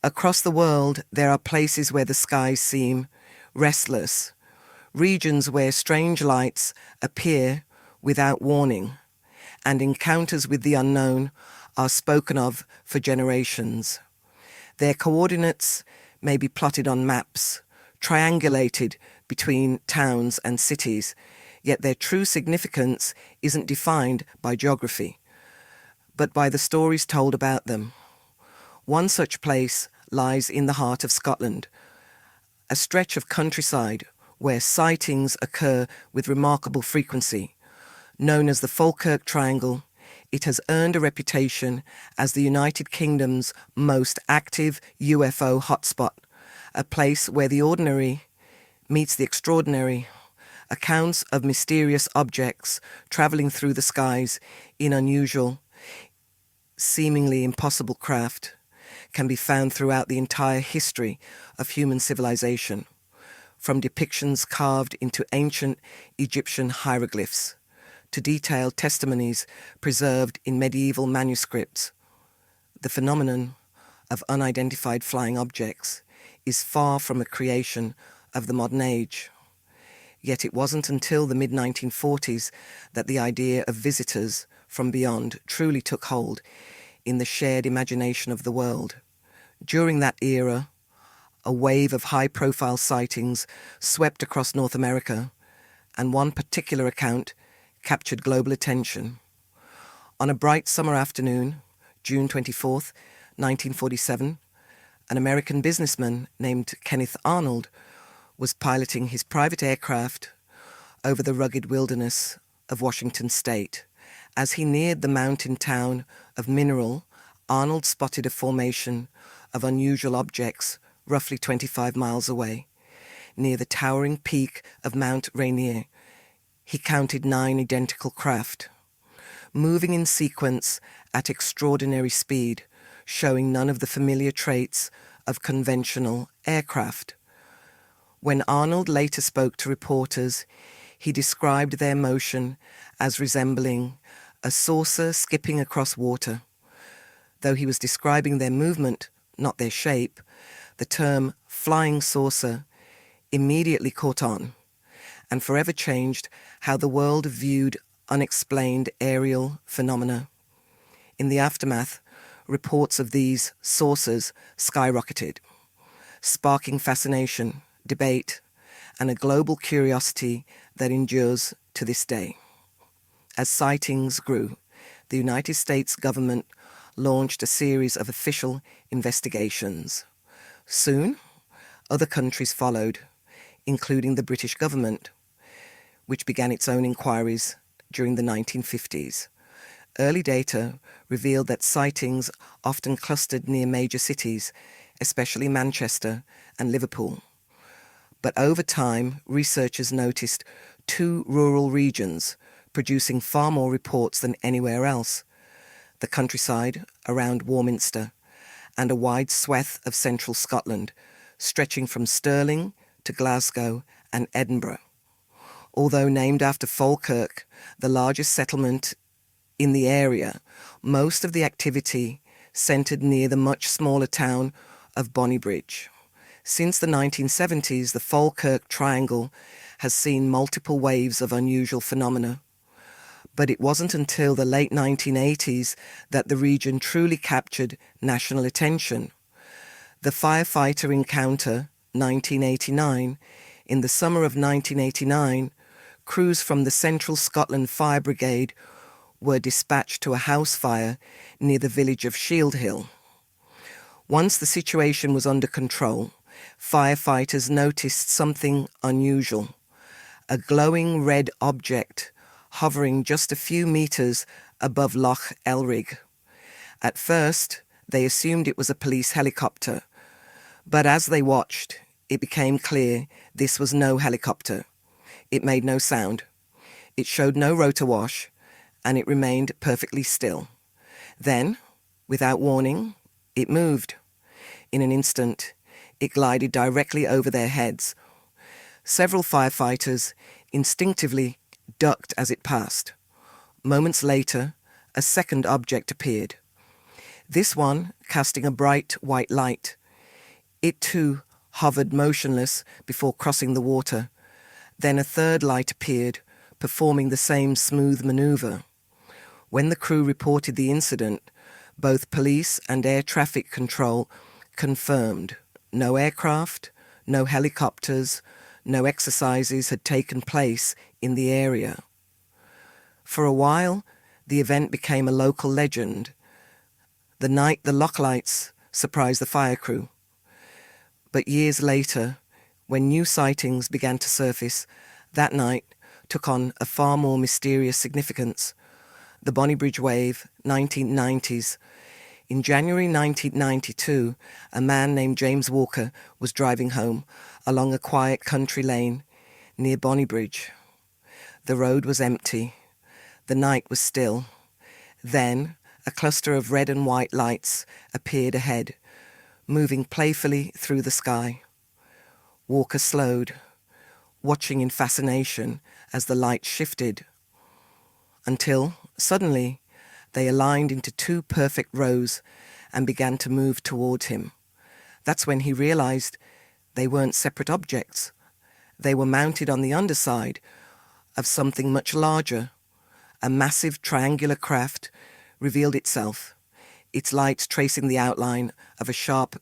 Across the world, there are places where the skies seem restless, regions where strange lights appear without warning, and encounters with the unknown are spoken of for generations. Their coordinates may be plotted on maps, triangulated between towns and cities, yet their true significance isn't defined by geography, but by the stories told about them. One such place lies in the heart of Scotland, a stretch of countryside where sightings occur with remarkable frequency. Known as the Falkirk Triangle, it has earned a reputation as the United Kingdom's most active UFO hotspot, a place where the ordinary meets the extraordinary. Accounts of mysterious objects travelling through the skies in unusual, seemingly impossible craft can be found throughout the entire history of human civilization, from depictions carved into ancient Egyptian hieroglyphs to detailed testimonies preserved in medieval manuscripts. The phenomenon of unidentified flying objects is far from a creation of the modern age. Yet it wasn't until the mid-1940s that the idea of visitors from beyond truly took hold in the shared imagination of the world. During that era, a wave of high-profile sightings swept across North America, and one particular account captured global attention. On a bright summer afternoon, June 24th, 1947, an American businessman named Kenneth Arnold was piloting his private aircraft over the rugged wilderness of Washington state. As he neared the mountain town of Mineral, Arnold spotted a formation of unusual objects roughly 25 miles away. Near the towering peak of Mount Rainier, he counted 9 identical craft, moving in sequence at extraordinary speed, showing none of the familiar traits of conventional aircraft. When Arnold later spoke to reporters, he described their motion as resembling a saucer skipping across water. Though he was describing their movement, not their shape, the term flying saucer immediately caught on and forever changed how the world viewed unexplained aerial phenomena. In the aftermath, reports of these saucers skyrocketed, sparking fascination, debate, and a global curiosity that endures to this day. As sightings grew, the United States government launched a series of official investigations. Soon, other countries followed, including the British government, which began its own inquiries during the 1950s. Early data revealed that sightings often clustered near major cities, especially Manchester and Liverpool. But over time, researchers noticed 2 rural regions producing far more reports than anywhere else: the countryside around Warminster and a wide swathe of central Scotland, stretching from Stirling to Glasgow and Edinburgh. Although named after Falkirk, the largest settlement in the area, most of the activity centred near the much smaller town of Bonnybridge. Since the 1970s, the Falkirk Triangle has seen multiple waves of unusual phenomena. But it wasn't until the late 1980s that the region truly captured national attention. The Firefighter encounter, 1989, in the summer of 1989, crews from the Central Scotland Fire Brigade were dispatched to a house fire near the village of Shield Hill. Once the situation was under control, firefighters noticed something unusual: a glowing red object hovering just a few meters above Loch Ellrig. At first, they assumed it was a police helicopter, but as they watched, it became clear this was no helicopter. It made no sound. It showed no rotor wash, and it remained perfectly still. Then, without warning, it moved. In an instant, it glided directly over their heads. Several firefighters instinctively ducked as it passed. Moments later, a second object appeared. This one casting a bright white light. It too hovered motionless before crossing the water. Then a third light appeared, performing the same smooth maneuver. When the crew reported the incident, both police and air traffic control confirmed no aircraft, no helicopters, no exercises had taken place in the area. For a while, the event became a local legend. The night the lock lights surprised the fire crew. But years later, when new sightings began to surface, that night took on a far more mysterious significance. The Bonnybridge wave, 1990s. In January 1992, a man named James Walker was driving home along a quiet country lane near Bonnybridge. The road was empty. The night was still. Then, a cluster of red and white lights appeared ahead, moving playfully through the sky. Walker slowed, watching in fascination as the light shifted, until, suddenly, they aligned into two perfect rows and began to move toward him. That's when he realized they weren't separate objects. They were mounted on the underside of something much larger. A massive triangular craft revealed itself, its lights tracing the outline of a sharp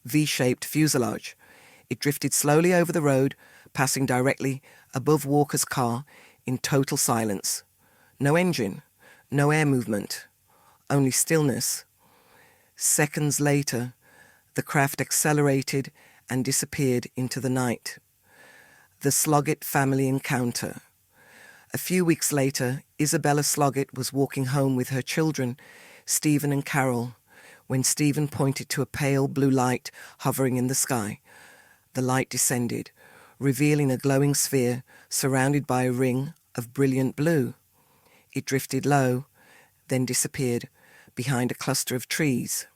V-shaped fuselage. It drifted slowly over the road, passing directly above Walker's car in total silence. No engine, no air movement, only stillness. Seconds later, the craft accelerated and disappeared into the night. The Sloggett family encounter. A few weeks later, Isabella Sloggett was walking home with her children, Stephen and Carol, when Stephen pointed to a pale blue light hovering in the sky. The light descended, revealing a glowing sphere surrounded by a ring of brilliant blue. It drifted low, then disappeared behind a cluster of trees.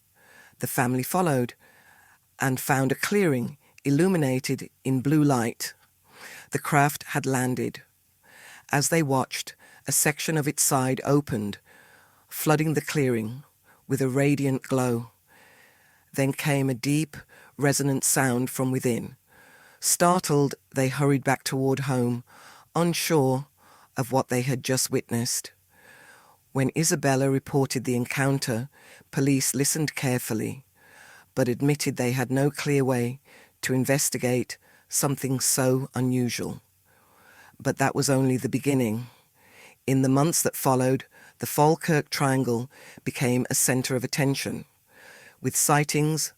The family followed and found a clearing illuminated in blue light. The craft had landed. As they watched, a section of its side opened, flooding the clearing with a radiant glow. Then came a deep, resonant sound from within. Startled, they hurried back toward home, unsure of what they had just witnessed. When Isabella reported the encounter, police listened carefully, but admitted they had no clear way to investigate something so unusual. But that was only the beginning. In the months that followed, the Falkirk Triangle became a centre of attention, with sightings,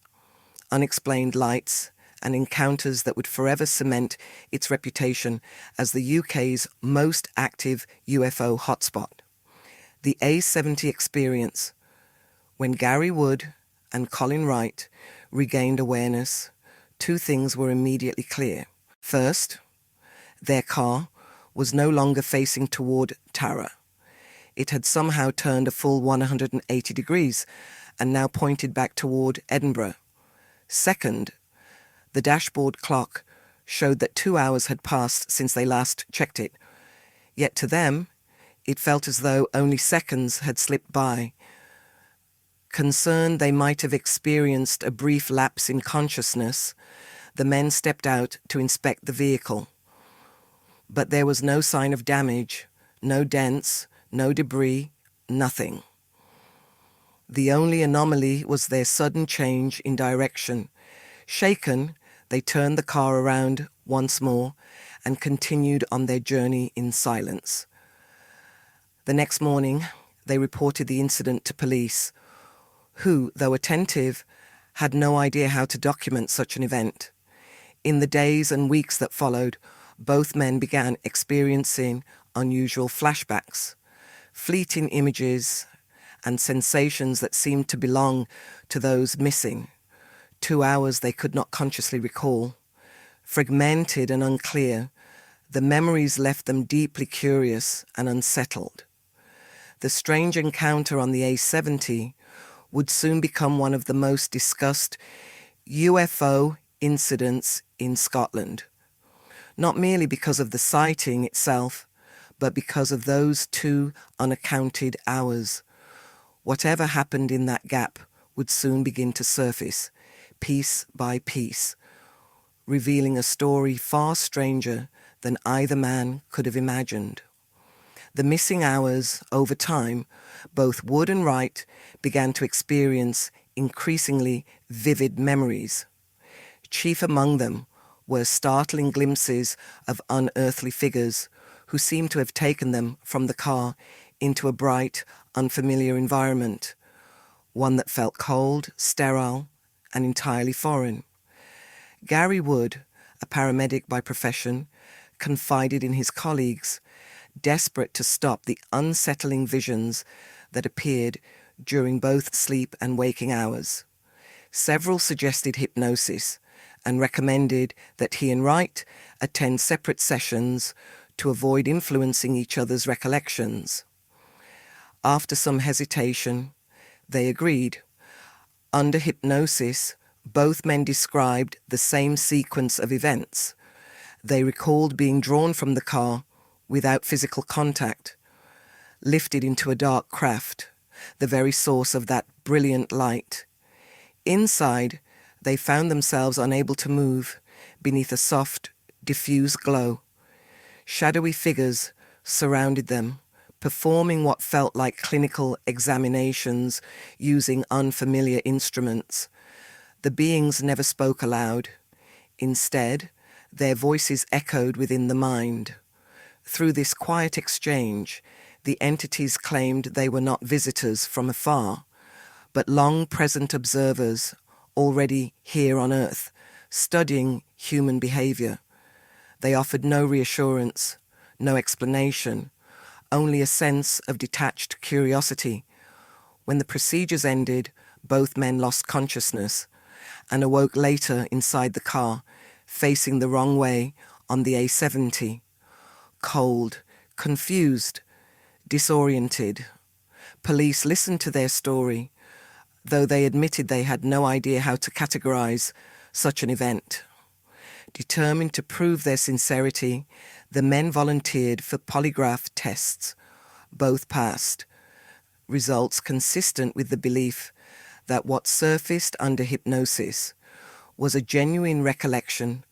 unexplained lights, and encounters that would forever cement its reputation as the UK's most active UFO hotspot. The A70 experience. When Gary Wood and Colin Wright regained awareness, two things were immediately clear. First, their car was no longer facing toward Tara. It had somehow turned a full 180 degrees and now pointed back toward Edinburgh. Second, the dashboard clock showed that 2 hours had passed since they last checked it. Yet to them, it felt as though only seconds had slipped by. Concerned they might have experienced a brief lapse in consciousness, the men stepped out to inspect the vehicle. But there was no sign of damage, no dents, no debris, nothing. The only anomaly was their sudden change in direction. Shaken, they turned the car around once more and continued on their journey in silence. The next morning, they reported the incident to police, who, though attentive, had no idea how to document such an event. In the days and weeks that followed, both men began experiencing unusual flashbacks, fleeting images and sensations that seemed to belong to those missing. 2 hours they could not consciously recall. Fragmented and unclear, the memories left them deeply curious and unsettled. The strange encounter on the A70 would soon become one of the most discussed UFO incidents in Scotland, not merely because of the sighting itself, but because of those 2 unaccounted hours. Whatever happened in that gap would soon begin to surface, piece by piece, revealing a story far stranger than either man could have imagined. The missing hours, over time, both Wood and Wright began to experience increasingly vivid memories. Chief among them were startling glimpses of unearthly figures who seemed to have taken them from the car into a bright, unfamiliar environment, one that felt cold, sterile, and entirely foreign. Gary Wood, a paramedic by profession, confided in his colleagues, desperate to stop the unsettling visions that appeared during both sleep and waking hours. Several suggested hypnosis and recommended that he and Wright attend separate sessions to avoid influencing each other's recollections. After some hesitation, they agreed. Under hypnosis, both men described the same sequence of events. They recalled being drawn from the car without physical contact, lifted into a dark craft, the very source of that brilliant light. Inside, they found themselves unable to move beneath a soft, diffuse glow. Shadowy figures surrounded them, performing what felt like clinical examinations using unfamiliar instruments. The beings never spoke aloud. Instead, their voices echoed within the mind. Through this quiet exchange, the entities claimed they were not visitors from afar, but long-present observers already here on Earth, studying human behavior. They offered no reassurance, no explanation, only a sense of detached curiosity. When the procedures ended, both men lost consciousness and awoke later inside the car, facing the wrong way on the A70. Cold, confused, disoriented. Police listened to their story, though they admitted they had no idea how to categorize such an event. Determined to prove their sincerity, the men volunteered for polygraph tests. Both passed, results consistent with the belief that what surfaced under hypnosis was a genuine recollection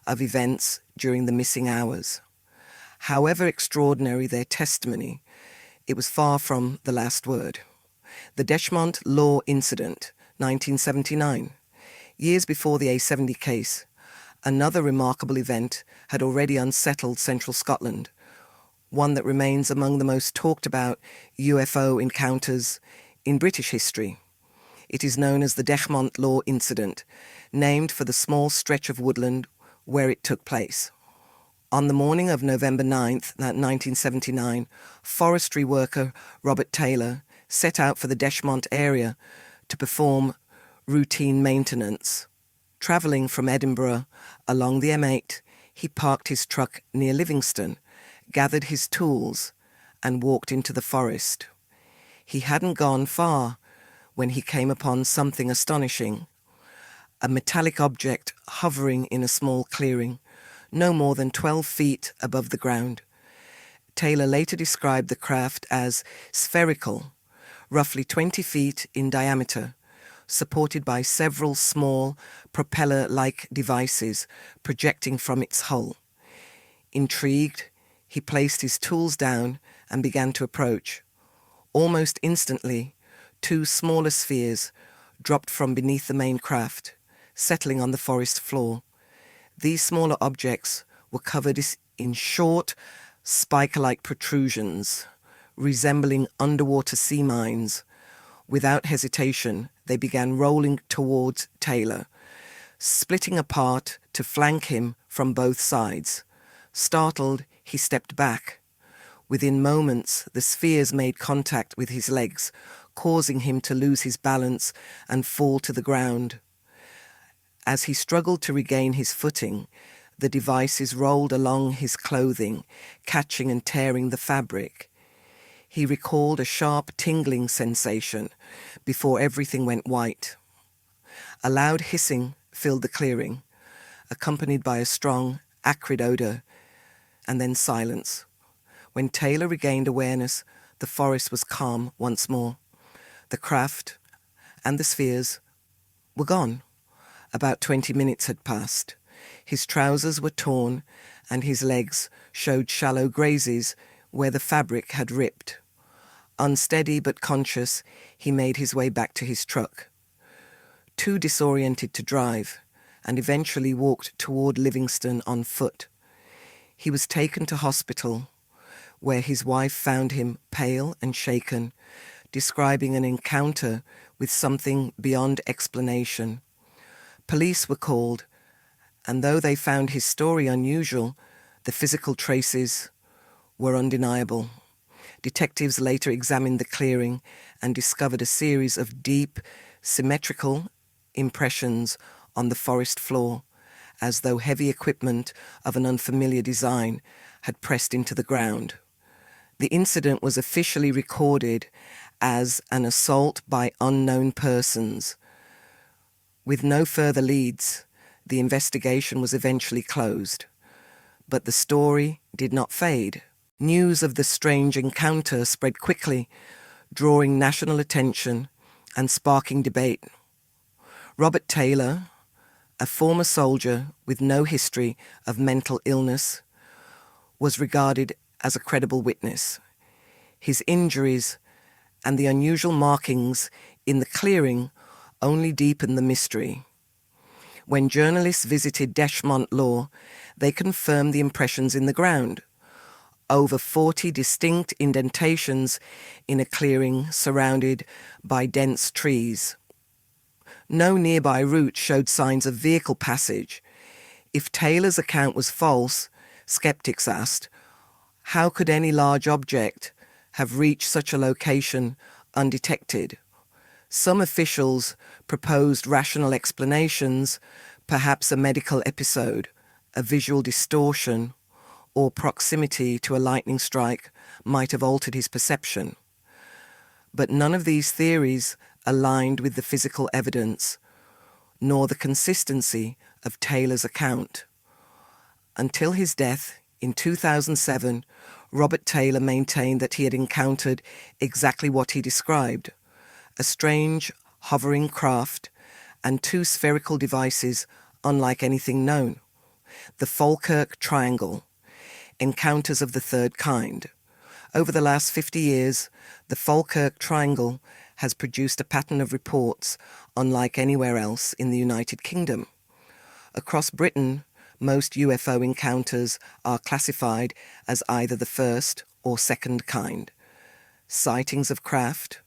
of events during the missing hours. However extraordinary their testimony, it was far from the last word. The Dechmont Law Incident, 1979. Years before the A70 case, another remarkable event had already unsettled central Scotland, one that remains among the most talked about UFO encounters in British history. It is known as the Dechmont Law Incident, named for the small stretch of woodland where it took place. On the morning of November 9th, 1979, forestry worker Robert Taylor set out for the Dechmont area to perform routine maintenance. Travelling from Edinburgh along the M8, he parked his truck near Livingston, gathered his tools, and walked into the forest. He hadn't gone far when he came upon something astonishing. A metallic object hovering in a small clearing, no more than 12 feet above the ground. Taylor later described the craft as spherical, roughly 20 feet in diameter, supported by several small propeller-like devices projecting from its hull. Intrigued, he placed his tools down and began to approach. Almost instantly, two smaller spheres dropped from beneath the main craft, settling on the forest floor. These smaller objects were covered in short, spike-like protrusions, resembling underwater sea mines. Without hesitation, they began rolling towards Taylor, splitting apart to flank him from both sides. Startled, he stepped back. Within moments, the spheres made contact with his legs, causing him to lose his balance and fall to the ground. As he struggled to regain his footing, the devices rolled along his clothing, catching and tearing the fabric. He recalled a sharp tingling sensation before everything went white. A loud hissing filled the clearing, accompanied by a strong, acrid odor, and then silence. When Taylor regained awareness, the forest was calm once more. The craft and the spheres were gone. About 20 minutes had passed. His trousers were torn and his legs showed shallow grazes where the fabric had ripped. Unsteady but conscious, he made his way back to his truck. Too disoriented to drive, and eventually walked toward Livingston on foot. He was taken to hospital, where his wife found him pale and shaken, describing an encounter with something beyond explanation. Police were called, and though they found his story unusual, the physical traces were undeniable. Detectives later examined the clearing and discovered a series of deep, symmetrical impressions on the forest floor, as though heavy equipment of an unfamiliar design had pressed into the ground. The incident was officially recorded as an assault by unknown persons. With no further leads, the investigation was eventually closed. But the story did not fade. News of the strange encounter spread quickly, drawing national attention and sparking debate. Robert Taylor, a former soldier with no history of mental illness, was regarded as a credible witness. His injuries and the unusual markings in the clearing only deepened the mystery. When journalists visited Dechmont Law, they confirmed the impressions in the ground. Over 40 distinct indentations in a clearing surrounded by dense trees. No nearby route showed signs of vehicle passage. If Taylor's account was false, skeptics asked, how could any large object have reached such a location undetected? Some officials proposed rational explanations, perhaps a medical episode, a visual distortion, or proximity to a lightning strike might have altered his perception. But none of these theories aligned with the physical evidence, nor the consistency of Taylor's account. Until his death in 2007, Robert Taylor maintained that he had encountered exactly what he described, a strange, hovering craft and two spherical devices unlike anything known. The Falkirk Triangle, encounters of the third kind. Over the last 50 years, the Falkirk Triangle has produced a pattern of reports unlike anywhere else in the United Kingdom. Across Britain, most UFO encounters are classified as either the first or second kind, sightings of craft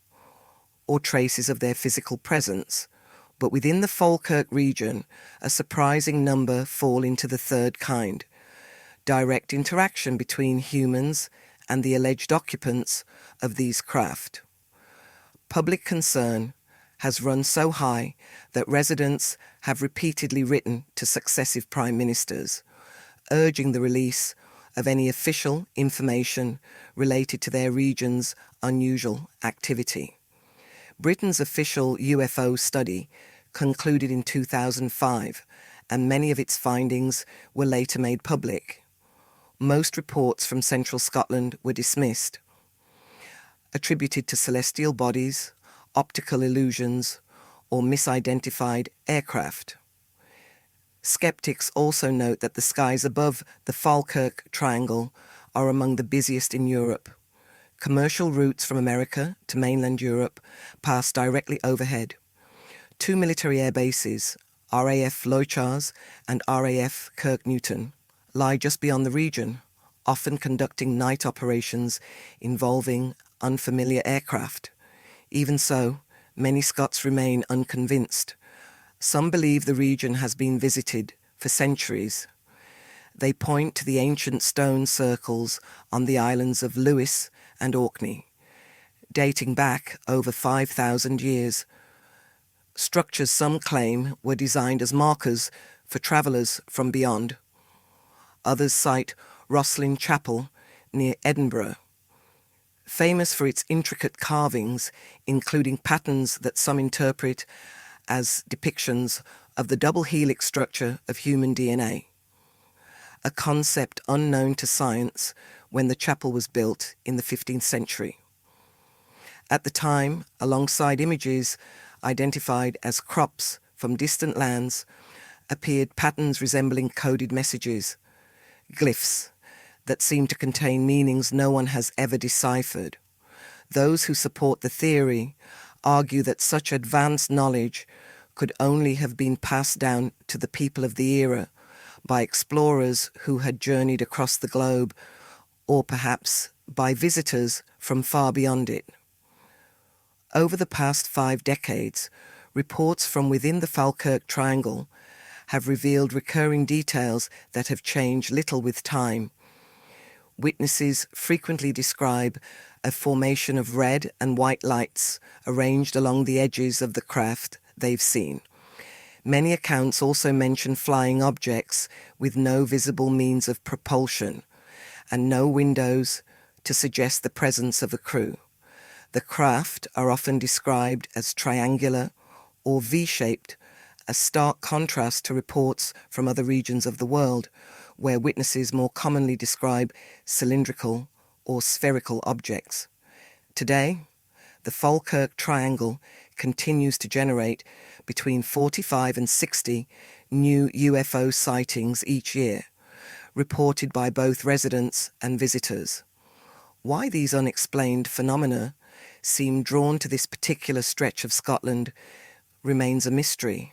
or traces of their physical presence, but within the Falkirk region, a surprising number fall into the third kind, direct interaction between humans and the alleged occupants of these craft. Public concern has run so high that residents have repeatedly written to successive prime ministers, urging the release of any official information related to their region's unusual activity. Britain's official UFO study concluded in 2005, and many of its findings were later made public. Most reports from central Scotland were dismissed, attributed to celestial bodies, optical illusions, or misidentified aircraft. Skeptics also note that the skies above the Falkirk Triangle are among the busiest in Europe. Commercial routes from America to mainland Europe pass directly overhead. Two military air bases, RAF Lochars and RAF Kirk Newton, lie just beyond the region, often conducting night operations involving unfamiliar aircraft. Even so, many Scots remain unconvinced. Some believe the region has been visited for centuries. They point to the ancient stone circles on the islands of Lewis and Orkney, dating back over 5,000 years. Structures some claim were designed as markers for travellers from beyond. Others cite Rosslyn Chapel near Edinburgh, famous for its intricate carvings, including patterns that some interpret as depictions of the double helix structure of human DNA, a concept unknown to science when the chapel was built in the 15th century. At the time, alongside images identified as crops from distant lands, appeared patterns resembling coded messages, glyphs, that seem to contain meanings no one has ever deciphered. Those who support the theory argue that such advanced knowledge could only have been passed down to the people of the era by explorers who had journeyed across the globe, or perhaps by visitors from far beyond it. Over the past 5 decades, reports from within the Falkirk Triangle have revealed recurring details that have changed little with time. Witnesses frequently describe a formation of red and white lights arranged along the edges of the craft they've seen. Many accounts also mention flying objects with no visible means of propulsion and no windows to suggest the presence of a crew. The craft are often described as triangular or V-shaped, a stark contrast to reports from other regions of the world, where witnesses more commonly describe cylindrical or spherical objects. Today, the Falkirk Triangle continues to generate between 45 and 60 new UFO sightings each year, reported by both residents and visitors. Why these unexplained phenomena seem drawn to this particular stretch of Scotland remains a mystery.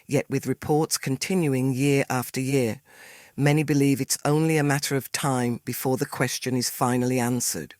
Yet with reports continuing year after year, many believe it's only a matter of time before the question is finally answered.